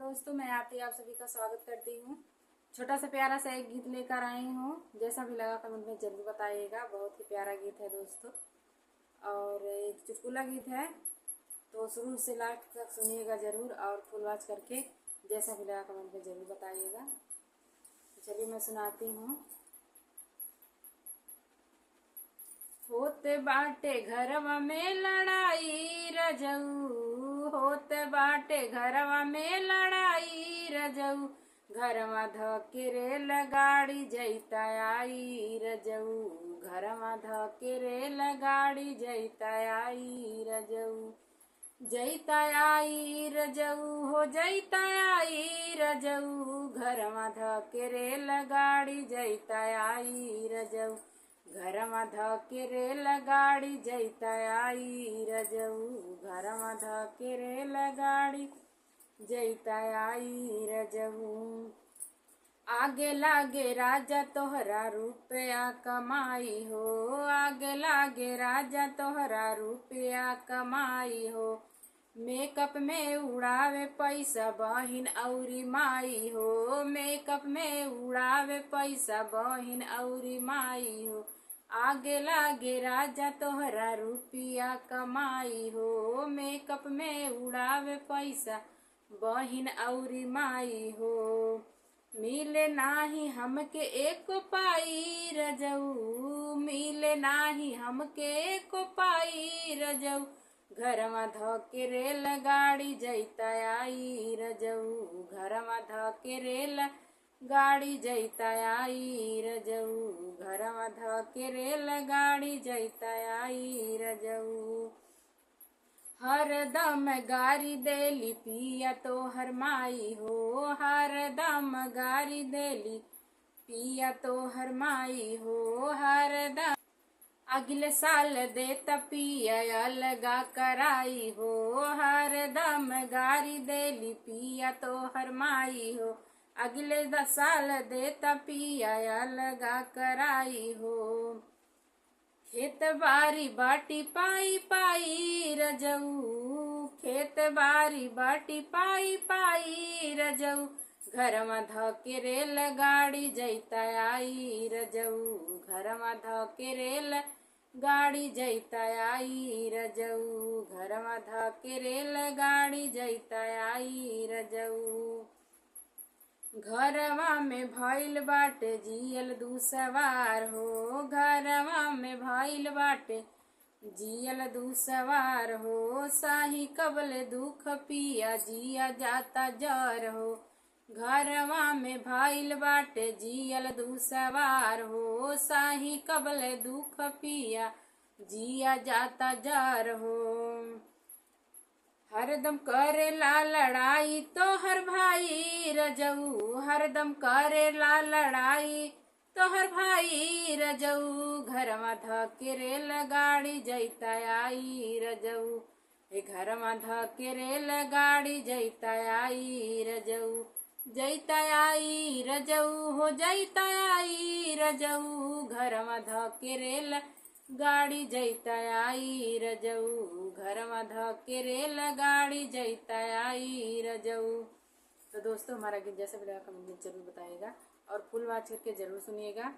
दोस्तों, मैं आरती आप सभी का स्वागत करती हूँ। छोटा सा प्यारा सा एक गीत लेकर आई हूँ। जैसा भी लगा कमेंट में जरूर बताइएगा। बहुत ही प्यारा गीत है दोस्तों, और एक चुटकुला गीत है, तो शुरू से लास्ट तक सुनिएगा जरूर, और फुल वॉच करके जैसा भी लगा कमेंट में जरूर बताइएगा। चलिए मैं सुनाती हूँ। होते बाटे घरवा में लड़ाई रजऊ, होते बाटे घरवा में लड़ाई रजऊ, घरवा धके रेल गाड़ी जैता आई रजऊ, घरवा धके रेल गाड़ी जैता आई रजऊ, जैता आई रजऊ हो जैता आई रजऊ, घरवा धके रेल गाड़ी जैता आई रजऊ, घरवा धके रेल गाड़ी जैता आई रजऊ, घरवा धके रेल गाड़ी जैता आई रजऊ। आगे लागे राजा तोहरा रुपया कमाई हो, आगे लागे राजा तोहरा रुपया कमाई हो, मेकअप में उड़ावे पैसा बहिन औरी माई हो, मेकअप में उड़ावे पैसा बहिन औरी माई हो, आगे लागे राजा तोहरा रुपया कमाई हो, मेकअप में उड़ावे पैसा बहिन औरी माई हो, मिले नाही हमके एक पाई रजऊ, मिले नाही हमके एक पाई रजऊ, घरवा धके रेल गाड़ी जैता आई रजऊ, घरवा धके रेल गाड़ी जैता आई रजऊ, घरवा धके रेल गाड़ी जैता आई रजऊ। हरदम गारी देली पिया तोहर माई हो, हरदम गारी देली पिया तोहर माई हो, हरदम अगले साल देता पिया अलगा कराई हो, हरदम गारी देली पिया तोहर माई हो, अगले साल देता पिया अलगा कराई हो, खेत बारी बाटी पाई पाई रजऊ, खेत बारी बाटी पाई पाई रजऊ, घरवा धके रेल गाड़ी जैता आई रजऊ, घरवा धके रेल गाड़ी जैता आई रजऊ, घरवा धके रेल गाड़ी जैता आई रजऊ। घरवा में भइल बाटे जियल दूसवार हो, घरवा में भइल बाटे जियल दूसवार हो, साही कबले दुख पिया जिया जाता जर हो, घरवा में भइल बाटे जियल दूसवार हो, साही कबले दुख पिया जिया जाता जर हो, हरदम करेला लड़ाई तोहर भाई रजऊ, हरदम करेला लड़ाई तोहर भाई रजऊ, घरवा धके रेल गाड़ी जैता आई रजऊ, घरवा धके रेल गाड़ी जैता आई रजऊ, जैता आई रजऊ हो जैता आई रजऊ, घरवा धके रेल गाड़ी जैता आई रजऊ, घरवा धके रेल गाड़ी जैता आई रजऊ। तो दोस्तों, हमारा गीत जैसा भी लगा कमेंट में जरूर बताइएगा, और फुल वॉच करके जरूर सुनिएगा।